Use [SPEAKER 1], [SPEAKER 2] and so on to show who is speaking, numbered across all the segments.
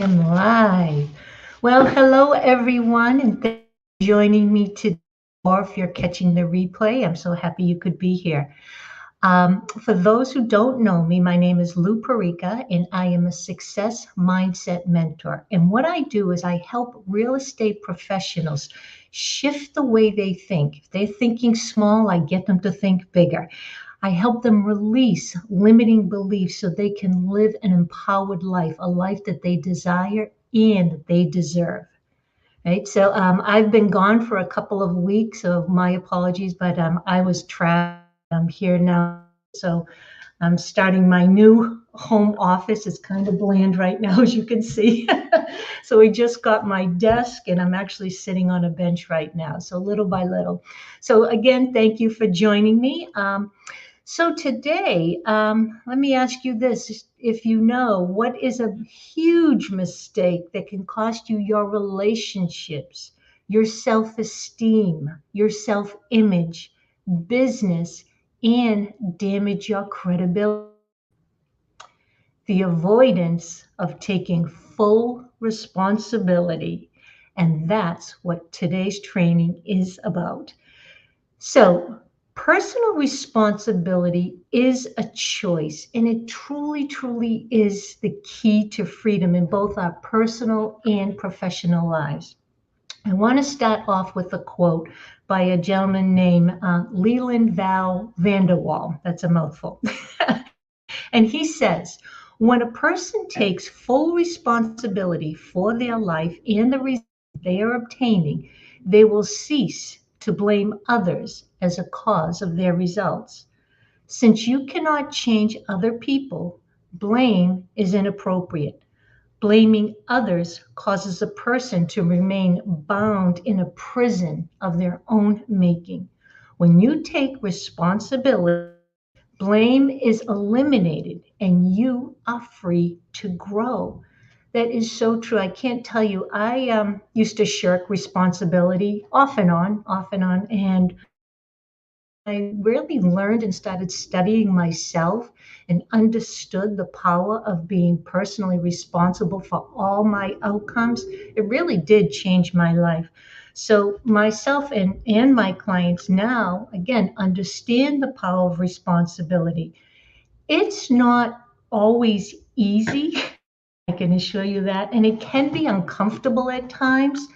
[SPEAKER 1] Am live. Well, hello everyone, and thanks for joining me today. Or if you're catching the replay, I'm so happy you could be here. For those who don't know me, my name is Lou Perica, and I am a success mindset mentor. And what I do is I help real estate professionals shift the way they think. If they're thinking small, I get them to think bigger. I help them release limiting beliefs so they can live an empowered life, a life that they desire and they deserve. Right. So I've been gone for a couple of weeks, so my apologies, but I was traveling. I'm here now. So I'm starting my new home office. It's kind of bland right now, as you can see. So we just got my desk, and I'm actually sitting on a bench right now. So little by little. So again, thank you for joining me. So today, let me ask you this. If you know, what is a huge mistake that can cost you your relationships, your self-esteem, your self-image, business, and damage your credibility? The avoidance of taking full responsibility. And that's what today's training is about. So, personal responsibility is a choice, and it truly, truly is the key to freedom in both our personal and professional lives. I want to start off with a quote by a gentleman named Leland Val Vanderwall. That's a mouthful. And he says, when a person takes full responsibility for their life and the results they are obtaining, they will cease to blame others as a cause of their results. Since you cannot change other people, blame is inappropriate. Blaming others causes a person to remain bound in a prison of their own making. When you take responsibility, blame is eliminated and you are free to grow. That is so true. I can't tell you. I used to shirk responsibility off and on. And I really learned and started studying myself and understood the power of being personally responsible for all my outcomes. It really did change my life. So, myself and my clients now, again, understand the power of responsibility. It's not always easy, I can assure you that, and it can be uncomfortable at times,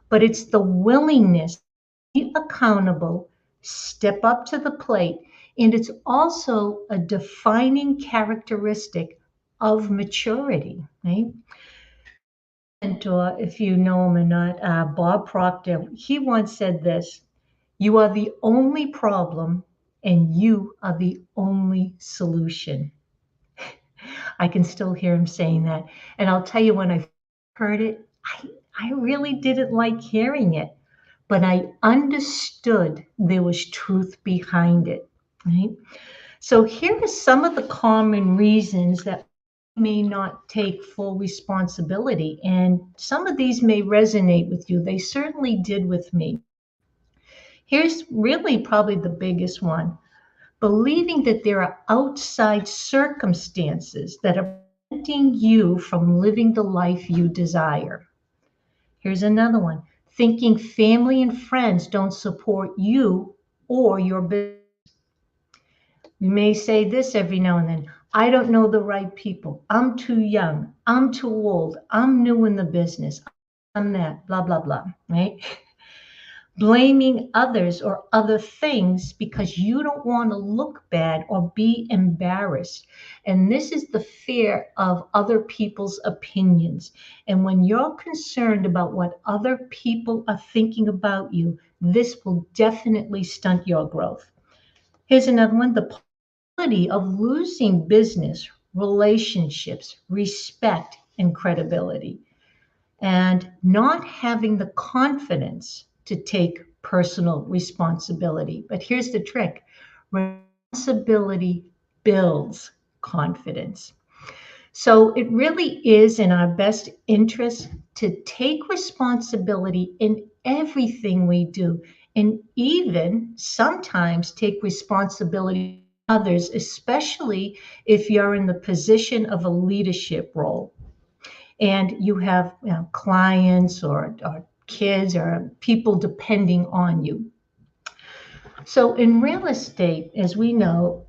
[SPEAKER 1] but it's the willingness to be accountable, step up to the plate, and it's also a defining characteristic of maturity, right? Mentor, if you know him or not, Bob Proctor, he once said this: "You are the only problem, and you are the only solution." I can still hear him saying that. And I'll tell you, when I heard it, I really didn't like hearing it, but I understood there was truth behind it, right? So here are some of the common reasons that may not take full responsibility. And some of these may resonate with you. They certainly did with me. Here's really probably the biggest one: believing that there are outside circumstances that are preventing you from living the life you desire. Here's another one: thinking family and friends don't support you or your business. You may say this every now and then: I don't know the right people. I'm too young. I'm too old. I'm new in the business. I'm that, blah, blah, blah, right? Blaming others or other things because you don't want to look bad or be embarrassed. And this is the fear of other people's opinions. And when you're concerned about what other people are thinking about you, this will definitely stunt your growth. Here's another one: the possibility of losing business, relationships, respect, and credibility, and not having the confidence to take personal responsibility. But here's the trick: responsibility builds confidence. So it really is in our best interest to take responsibility in everything we do, and even sometimes take responsibility for others, especially if you're in the position of a leadership role. and you have clients or kids or people depending on you. So in real estate, as we know,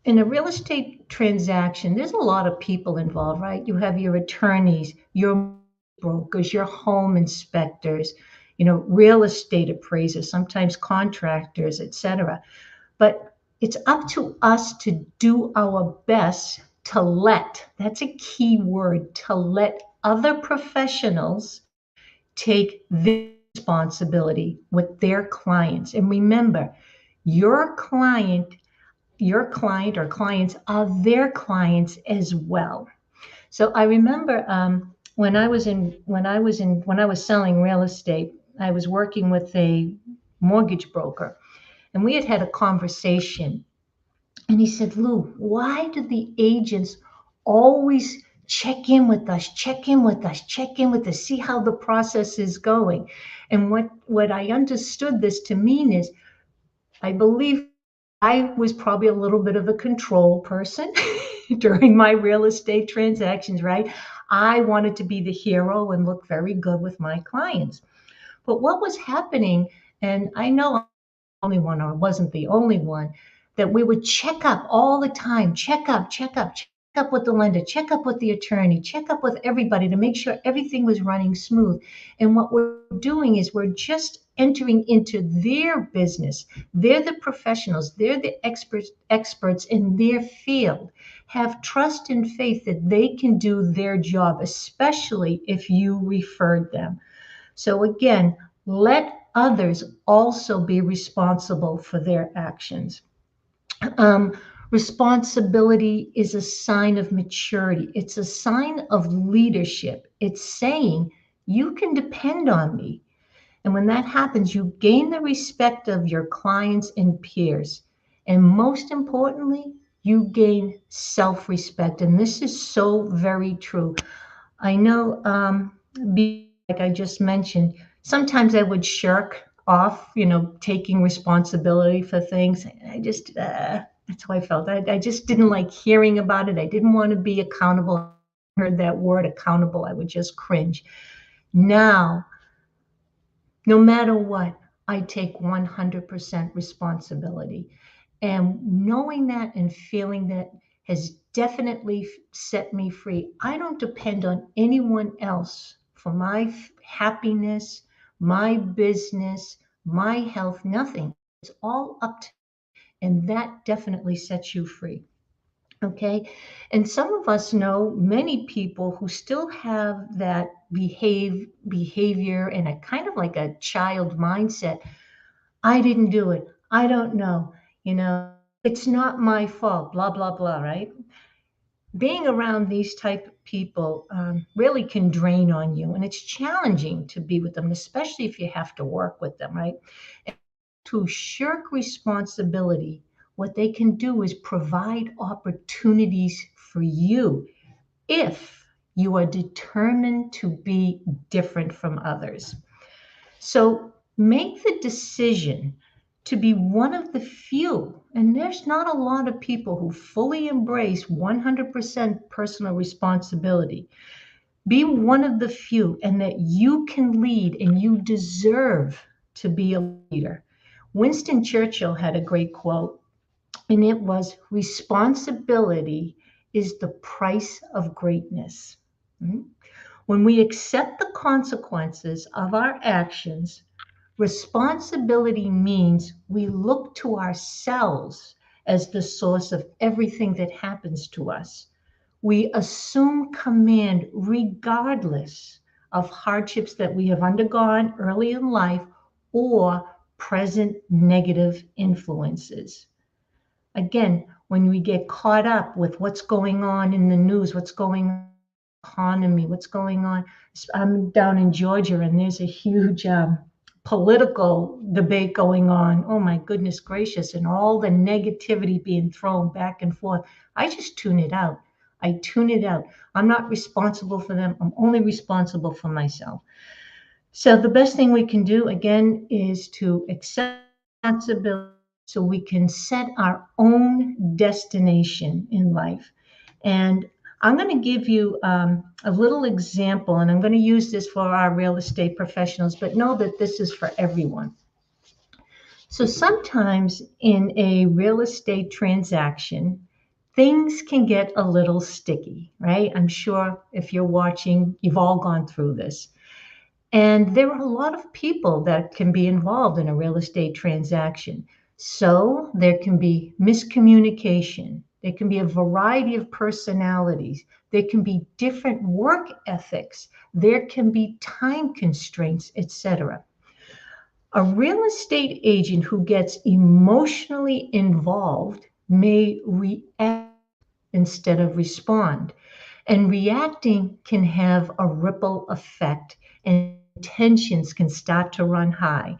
[SPEAKER 1] in a real estate transaction, there's a lot of people involved, right? You have your attorneys, your brokers, your home inspectors, real estate appraisers, sometimes contractors, etc. But it's up to us to do our best to that's a key word, to let other professionals take their responsibility with their clients. And remember, your client your client or clients are their clients as well. So I remember when I was selling real estate, I was working with a mortgage broker, and we had a conversation. And he said, "Lou, why do the agents always check in with us, check in with us, check in with us, see how the process is going?" And what I understood this to mean is, I believe I was probably a little bit of a control person during my real estate transactions, right? I wanted to be the hero and look very good with my clients. But what was happening, and I know I'm the only one, or wasn't the only one, that we would check up all the time, check up with the lender, check up with the attorney, check up with everybody to make sure everything was running smooth. And what we're doing is we're just entering into their business. They're the professionals, they're the experts in their field. Have trust and faith that they can do their job, especially if you referred them. So again, let others also be responsible for their actions. Um, Responsibility is a sign of maturity. It's a sign of leadership. It's saying, you can depend on me. And when that happens, you gain the respect of your clients and peers. And most importantly, you gain self respect. And this is so very true. I know, like I just mentioned, sometimes I would shirk off, taking responsibility for things. That's how I felt. I just didn't like hearing about it. I didn't want to be accountable. I heard that word accountable, I would just cringe. Now, no matter what, I take 100% responsibility. And knowing that and feeling that has definitely set me free. I don't depend on anyone else for my happiness, my business, my health, nothing. It's all up to me, and that definitely sets you free. Okay. And some of us know many people who still have that behavior and a kind of like a child mindset. I didn't do it. I don't know. You know, it's not my fault, blah, blah, blah, right? Being around these type of people really can drain on you. And it's challenging to be with them, especially if you have to work with them, right? And to shirk responsibility, what they can do is provide opportunities for you if you are determined to be different from others. So make the decision to be one of the few, and there's not a lot of people who fully embrace 100% personal responsibility. Be one of the few, and that you can lead and you deserve to be a leader. Winston Churchill had a great quote, and it was, responsibility is the price of greatness. Hmm? When we accept the consequences of our actions, responsibility means we look to ourselves as the source of everything that happens to us. We assume command regardless of hardships that we have undergone early in life or present negative influences. Again, when we get caught up with what's going on in the news, what's going on in the economy, what's going on. I'm down in Georgia, and there's a huge political debate going on. Oh my goodness gracious, and all the negativity being thrown back and forth. I just tune it out. I tune it out. I'm not responsible for them. I'm only responsible for myself. So the best thing we can do, again, is to accept responsibility so we can set our own destination in life. And I'm going to give you a little example, and I'm going to use this for our real estate professionals, but know that this is for everyone. So sometimes in a real estate transaction, things can get a little sticky, right? I'm sure if you're watching, you've all gone through this. And there are a lot of people that can be involved in a real estate transaction. So there can be miscommunication. There can be a variety of personalities. There can be different work ethics. There can be time constraints, etc. A real estate agent who gets emotionally involved may react instead of respond. And reacting can have a ripple effect, and tensions can start to run high.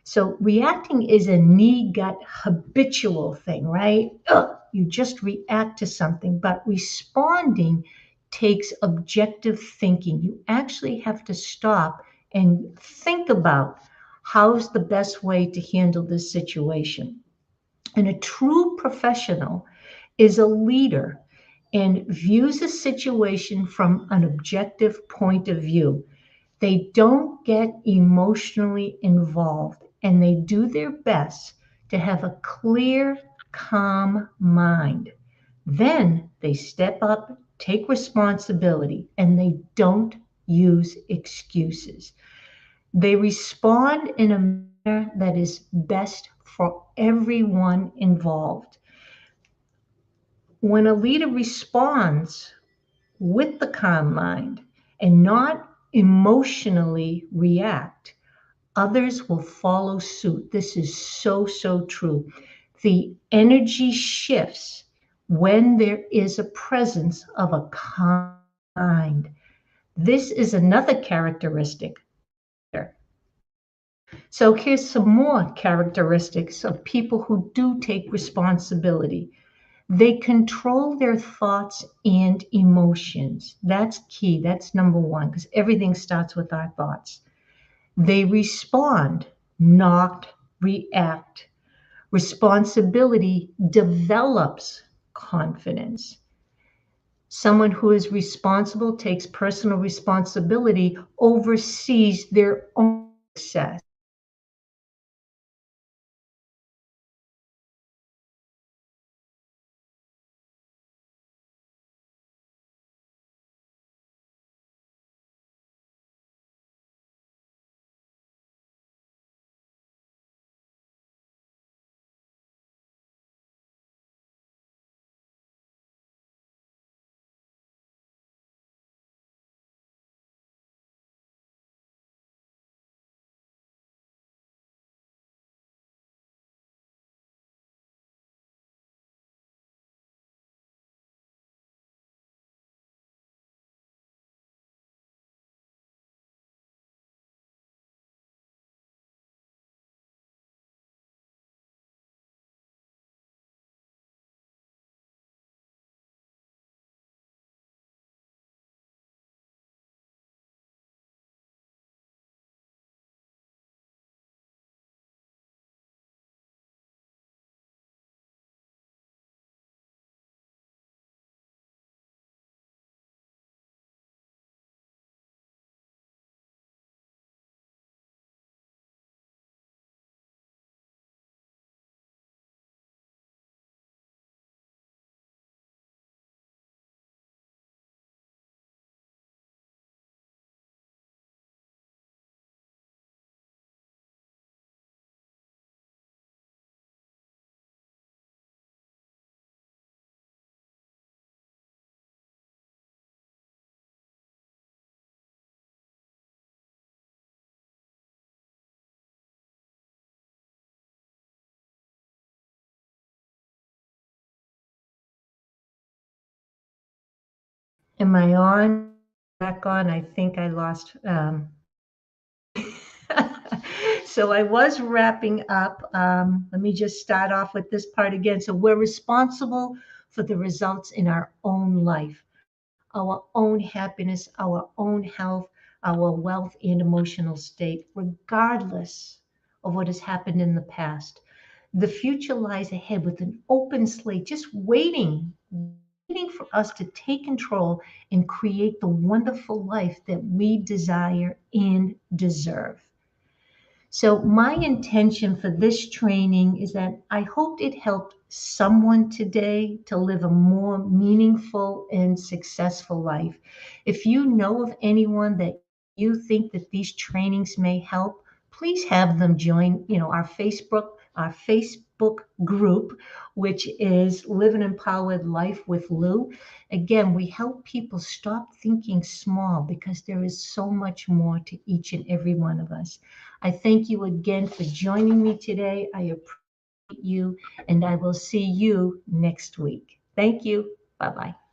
[SPEAKER 1] So reacting is a knee gut habitual thing, right? Ugh, you just react to something, but responding takes objective thinking. You actually have to stop and think about how's the best way to handle this situation. And a true professional is a leader and views a situation from an objective point of view. They don't get emotionally involved, and they do their best to have a clear, calm mind. Then they step up, take responsibility, and they don't use excuses. They respond in a manner that is best for everyone involved. When a leader responds with the calm mind and not emotionally react, others will follow suit. This is so, so true. The energy shifts when there is a presence of a calm mind. This is another characteristic. So here's some more characteristics of people who do take responsibility. They control their thoughts and emotions. That's key. That's number one, because everything starts with our thoughts. They respond, not react. Responsibility develops confidence. Someone who is responsible takes personal responsibility, oversees their own success. Am I on? Back on? I think I lost. So I was wrapping up. Let me just start off with this part again. So we're responsible for the results in our own life, our own happiness, our own health, our wealth and emotional state, regardless of what has happened in the past. The future lies ahead with an open slate, just waiting waiting for us to take control and create the wonderful life that we desire and deserve. So, my intention for this training is that I hope it helped someone today to live a more meaningful and successful life. If you know of anyone that you think that these trainings may help, please have them join, our Facebook group, which is Live an Empowered Life with Lou. Again, we help people stop thinking small because there is so much more to each and every one of us. I thank you again for joining me today. I appreciate you, and I will see you next week. Thank you. Bye bye.